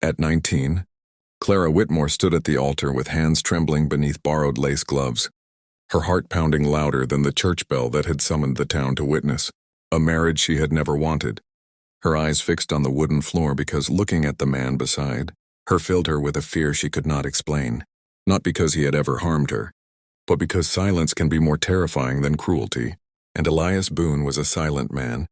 At 19, Clara Whitmore stood at the altar with hands trembling beneath borrowed lace gloves, her heart pounding louder than the church bell that had summoned the town to witness a marriage she had never wanted. Her eyes fixed on the wooden floor because looking at the man beside her filled her with a fear she could not explain, not because he had ever harmed her, but because silence can be more terrifying than cruelty, and Elias Boone was a silent man,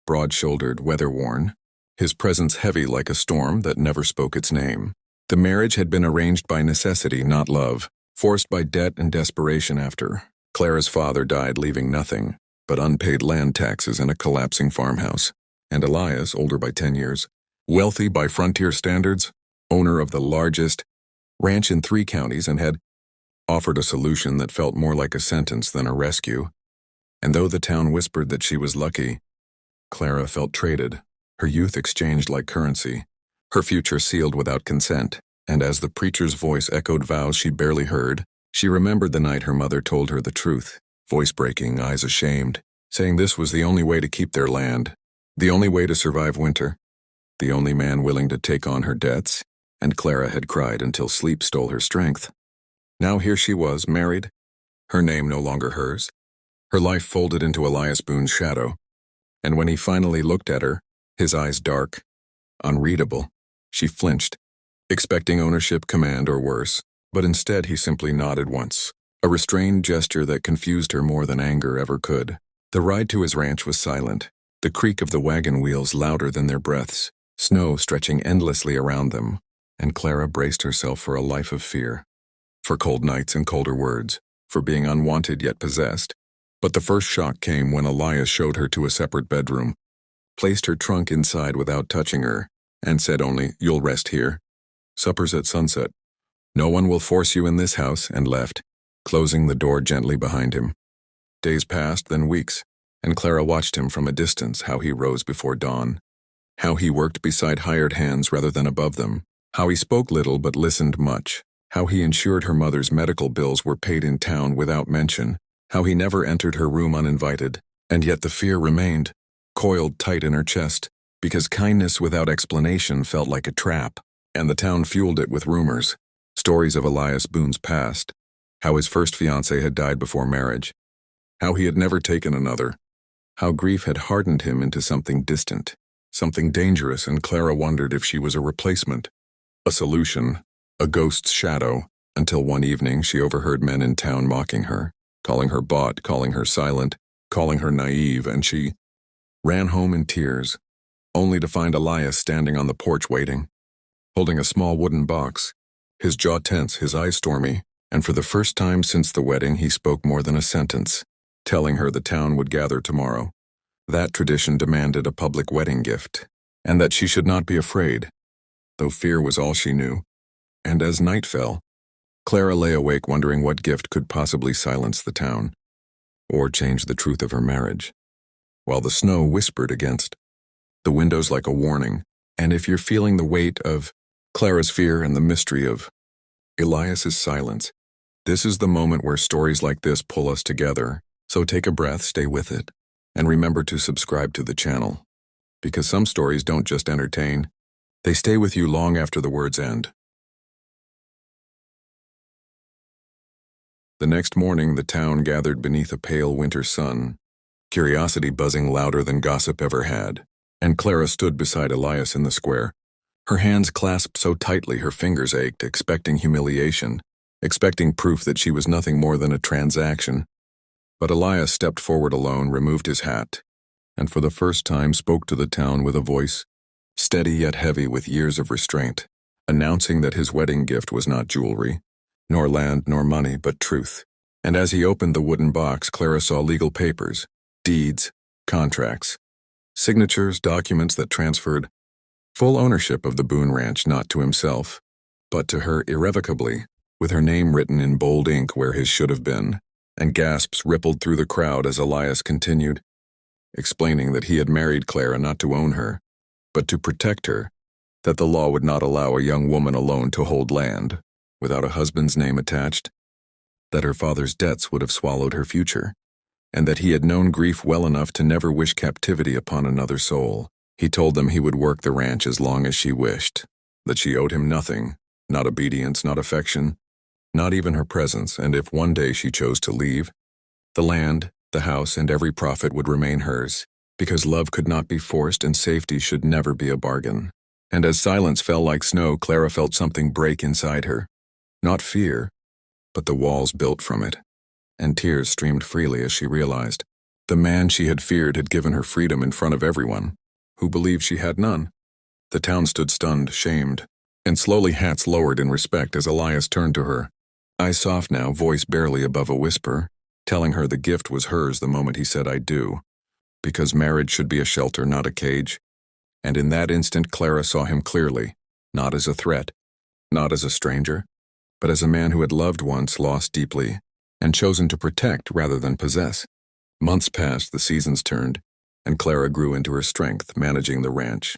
broad-shouldered, weather-worn, his presence heavy like a storm that never spoke its name. The marriage had been arranged by necessity, not love, forced by debt and desperation after Clara's father died, leaving nothing but unpaid land taxes and a collapsing farmhouse, and Elias, older by 10 years, wealthy by frontier standards, owner of the largest ranch in 3 counties, and had offered a solution that felt more like a sentence than a rescue. And though the town whispered that she was lucky, Clara felt traded, her youth exchanged like currency, her future sealed without consent. And as the preacher's voice echoed vows she barely heard, she remembered the night her mother told her the truth, voice breaking, eyes ashamed, saying this was the only way to keep their land, the only way to survive winter, the only man willing to take on her debts. And Clara had cried until sleep stole her strength. Now here she was, married, her name no longer hers, her life folded into Elias Boone's shadow. And when he finally looked at her, his eyes dark, unreadable, she flinched, expecting ownership, command, or worse, but instead he simply nodded once, a restrained gesture that confused her more than anger ever could. The ride to his ranch was silent, the creak of the wagon wheels louder than their breaths, snow stretching endlessly around them, and Clara braced herself for a life of fear, for cold nights and colder words, for being unwanted yet possessed. But the first shock came when Elias showed her to a separate bedroom, placed her trunk inside without touching her, and said only, "You'll rest here. Supper's at sunset. No one will force you in this house," and left, closing the door gently behind him. Days passed, then weeks, and Clara watched him from a distance, how he rose before dawn, how he worked beside hired hands rather than above them, how he spoke little but listened much, how he ensured her mother's medical bills were paid in town without mention, how he never entered her room uninvited, and yet the fear remained, coiled tight in her chest, because kindness without explanation felt like a trap, and the town fueled it with rumors, stories of Elias Boone's past, how his first fiancée had died before marriage, how he had never taken another, how grief had hardened him into something distant, something dangerous, and Clara wondered if she was a replacement, a solution, a ghost's shadow, until one evening she overheard men in town mocking her, calling her bought, calling her silent, calling her naive, and she ran home in tears, only to find Elias standing on the porch waiting, holding a small wooden box, his jaw tense, his eyes stormy, and for the first time since the wedding he spoke more than a sentence, telling her the town would gather tomorrow. That tradition demanded a public wedding gift, and that she should not be afraid, though fear was all she knew. And as night fell, Clara lay awake wondering what gift could possibly silence the town, or change the truth of her marriage, while the snow whispered against the windows like a warning. And if you're feeling the weight of Clara's fear and the mystery of Elias's silence, this is the moment where stories like this pull us together. So take a breath, stay with it, and remember to subscribe to the channel, because some stories don't just entertain, they stay with you long after the words end. The next morning, the town gathered beneath a pale winter sun, curiosity buzzing louder than gossip ever had, and Clara stood beside Elias in the square, her hands clasped so tightly her fingers ached, expecting humiliation, expecting proof that she was nothing more than a transaction. But Elias stepped forward alone, removed his hat, and for the first time spoke to the town with a voice, steady yet heavy with years of restraint, announcing that his wedding gift was not jewelry, nor land nor money, but truth. And as he opened the wooden box, Clara saw legal papers, deeds, contracts, signatures, documents that transferred full ownership of the Boone Ranch not to himself, but to her irrevocably, with her name written in bold ink where his should have been, and gasps rippled through the crowd as Elias continued, explaining that he had married Clara not to own her, but to protect her, that the law would not allow a young woman alone to hold land, without a husband's name attached, that her father's debts would have swallowed her future, and that he had known grief well enough to never wish captivity upon another soul. He told them he would work the ranch as long as she wished, that she owed him nothing, not obedience, not affection, not even her presence, and if one day she chose to leave, the land, the house, and every profit would remain hers, because love could not be forced and safety should never be a bargain. And as silence fell like snow, Clara felt something break inside her. Not fear, but the walls built from it. And tears streamed freely as she realized the man she had feared had given her freedom in front of everyone, who believed she had none. The town stood stunned, shamed, and slowly hats lowered in respect as Elias turned to her, eyes soft now, voice barely above a whisper, telling her the gift was hers the moment he said "I do," because marriage should be a shelter, not a cage. And in that instant Clara saw him clearly, not as a threat, not as a stranger, but as a man who had loved once, lost deeply, and chosen to protect rather than possess. Months passed, the seasons turned, and Clara grew into her strength, managing the ranch,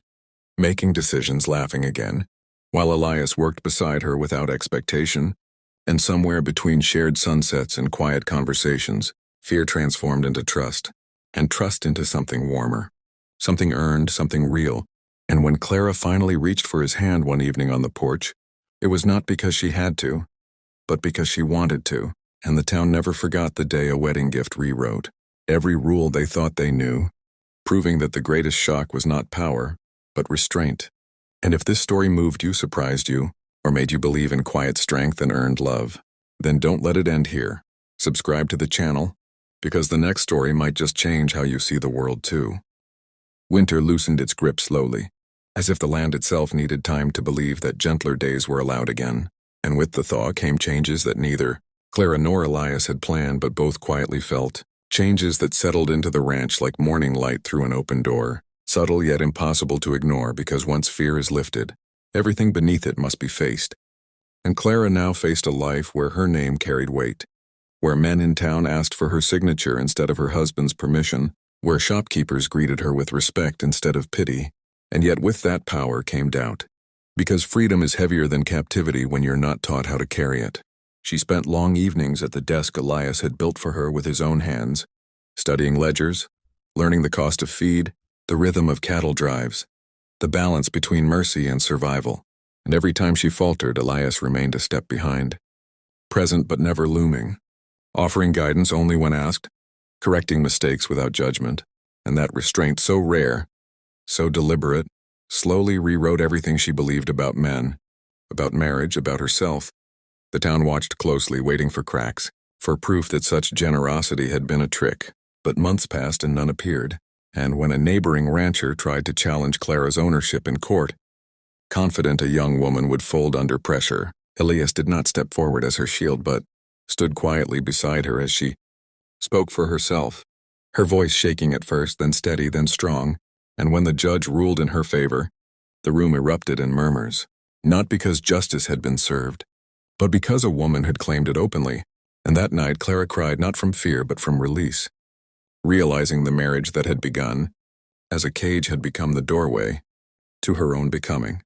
making decisions, laughing again, while Elias worked beside her without expectation, and somewhere between shared sunsets and quiet conversations, fear transformed into trust, and trust into something warmer, something earned, something real. And when Clara finally reached for his hand one evening on the porch, it was not because she had to, but because she wanted to, and the town never forgot the day a wedding gift rewrote every rule they thought they knew, proving that the greatest shock was not power, but restraint. And if this story moved you, surprised you, or made you believe in quiet strength and earned love, then don't let it end here. Subscribe to the channel, because the next story might just change how you see the world too. Winter loosened its grip slowly, as if the land itself needed time to believe that gentler days were allowed again. And with the thaw came changes that neither Clara nor Elias had planned but both quietly felt. Changes that settled into the ranch like morning light through an open door, subtle yet impossible to ignore because once fear is lifted, everything beneath it must be faced. And Clara now faced a life where her name carried weight, where men in town asked for her signature instead of her husband's permission, where shopkeepers greeted her with respect instead of pity, and yet with that power came doubt. Because freedom is heavier than captivity when you're not taught how to carry it. She spent long evenings at the desk Elias had built for her with his own hands, studying ledgers, learning the cost of feed, the rhythm of cattle drives, the balance between mercy and survival. And every time she faltered, Elias remained a step behind, present but never looming, offering guidance only when asked, correcting mistakes without judgment, and that restraint so rare, so deliberate, slowly rewrote everything she believed about men, about marriage, about herself. The town watched closely, waiting for cracks, for proof that such generosity had been a trick. But months passed and none appeared, and when a neighboring rancher tried to challenge Clara's ownership in court, confident a young woman would fold under pressure, Elias did not step forward as her shield but stood quietly beside her as she spoke for herself, her voice shaking at first, then steady, then strong, and when the judge ruled in her favor, the room erupted in murmurs, not because justice had been served, but because a woman had claimed it openly. And that night Clara cried not from fear but from release, realizing the marriage that had begun, as a cage had become the doorway, to her own becoming.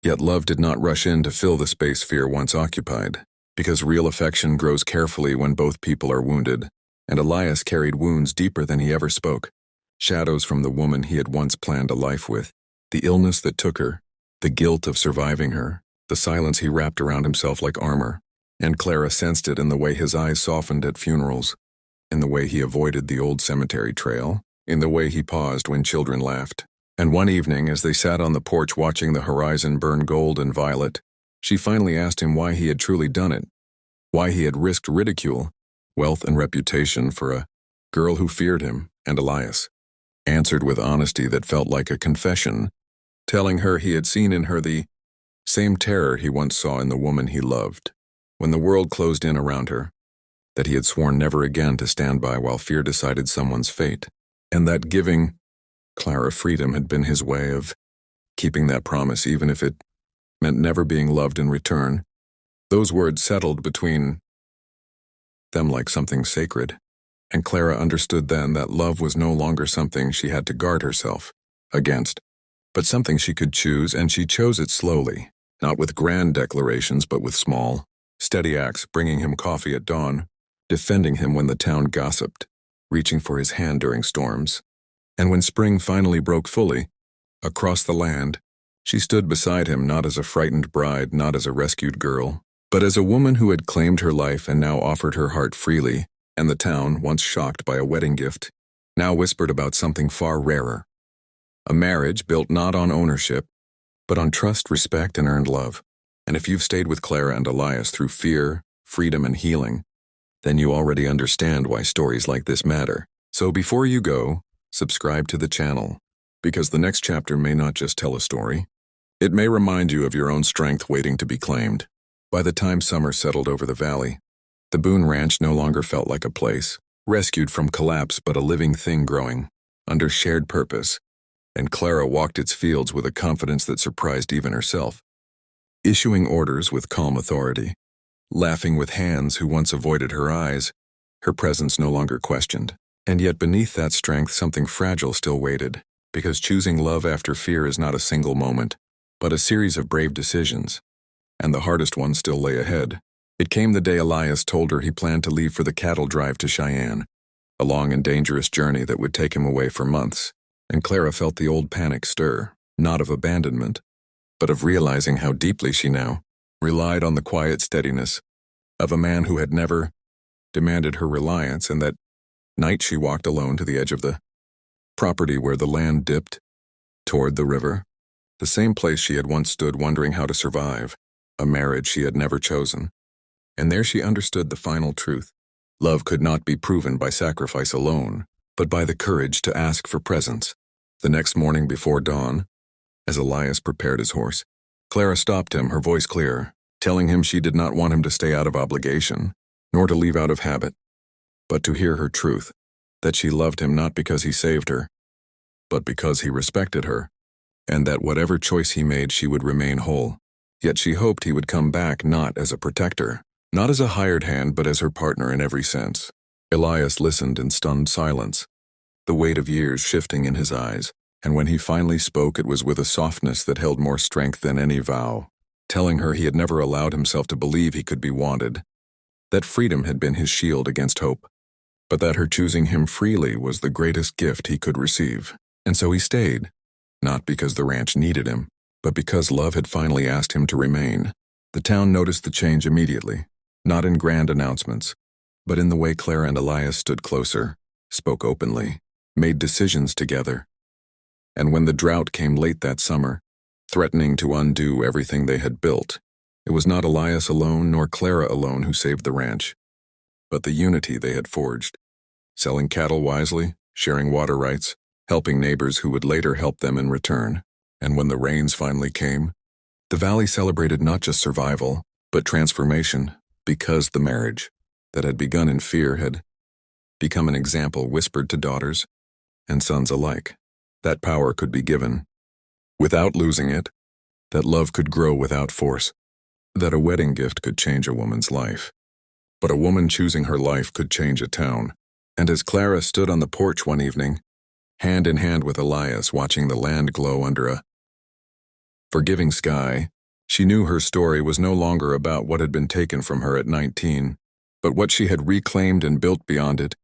Yet love did not rush in to fill the space fear once occupied, because real affection grows carefully when both people are wounded, and Elias carried wounds deeper than he ever spoke, shadows from the woman he had once planned a life with, the illness that took her, the guilt of surviving her, the silence he wrapped around himself like armor. And Clara sensed it in the way his eyes softened at funerals, in the way he avoided the old cemetery trail, in the way he paused when children laughed. And one evening, as they sat on the porch watching the horizon burn gold and violet, she finally asked him why he had truly done it, why he had risked ridicule, wealth and reputation for a girl who feared him, and Elias answered with honesty that felt like a confession, telling her he had seen in her the same terror he once saw in the woman he loved, when the world closed in around her, that he had sworn never again to stand by while fear decided someone's fate, and that giving Clara freedom had been his way of keeping that promise even if it meant never being loved in return. Those words settled between them like something sacred, and Clara understood then that love was no longer something she had to guard herself against, but something she could choose, and she chose it slowly, not with grand declarations but with small, steady acts, bringing him coffee at dawn, defending him when the town gossiped, reaching for his hand during storms. And when spring finally broke fully, across the land, She stood beside him not as a frightened bride, not as a rescued girl, but as a woman who had claimed her life and now offered her heart freely, and the town, once shocked by a wedding gift, now whispered about something far rarer. A marriage built not on ownership, but on trust, respect, and earned love. And if you've stayed with Clara and Elias through fear, freedom, and healing, then you already understand why stories like this matter. So before you go, subscribe to the channel, because the next chapter may not just tell a story. It may remind you of your own strength waiting to be claimed. By the time summer settled over the valley, the Boone Ranch no longer felt like a place, rescued from collapse but a living thing growing, under shared purpose, and Clara walked its fields with a confidence that surprised even herself, issuing orders with calm authority, laughing with hands who once avoided her eyes, her presence no longer questioned. And yet beneath that strength something fragile still waited, because choosing love after fear is not a single moment, but a series of brave decisions, and the hardest one still lay ahead. It came the day Elias told her he planned to leave for the cattle drive to Cheyenne, a long and dangerous journey that would take him away for months, and Clara felt the old panic stir, not of abandonment, but of realizing how deeply she now relied on the quiet steadiness of a man who had never demanded her reliance. And that night she walked alone to the edge of the property where the land dipped toward the river, the same place she had once stood wondering how to survive a marriage she had never chosen. And there she understood the final truth. Love could not be proven by sacrifice alone, but by the courage to ask for presence. The next morning before dawn, as Elias prepared his horse, Clara stopped him, her voice clear, telling him she did not want him to stay out of obligation, nor to leave out of habit, but to hear her truth, that she loved him not because he saved her, but because he respected her, and that whatever choice he made she would remain whole. Yet she hoped he would come back not as a protector, not as a hired hand, but as her partner in every sense. Elias listened in stunned silence, the weight of years shifting in his eyes, and when he finally spoke it was with a softness that held more strength than any vow, telling her he had never allowed himself to believe he could be wanted, that freedom had been his shield against hope, but that her choosing him freely was the greatest gift he could receive. And so he stayed, not because the ranch needed him, but because love had finally asked him to remain. The town noticed the change immediately, not in grand announcements, but in the way Clara and Elias stood closer, spoke openly, made decisions together. And when the drought came late that summer, threatening to undo everything they had built, it was not Elias alone nor Clara alone who saved the ranch, but the unity they had forged, selling cattle wisely, sharing water rights, helping neighbors who would later help them in return. And when the rains finally came, the valley celebrated not just survival, but transformation, because the marriage that had begun in fear had become an example whispered to daughters and sons alike. That power could be given without losing it, that love could grow without force, that a wedding gift could change a woman's life, but a woman choosing her life could change a town. And as Clara stood on the porch one evening, hand in hand with Elias, watching the land glow under a forgiving sky, she knew her story was no longer about what had been taken from her at 19, but what she had reclaimed and built beyond it.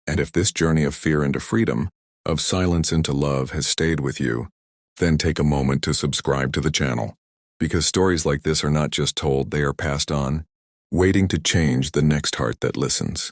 And if this journey of fear into freedom, of silence into love has stayed with you, then take a moment to subscribe to the channel, because stories like this are not just told, they are passed on, waiting to change the next heart that listens.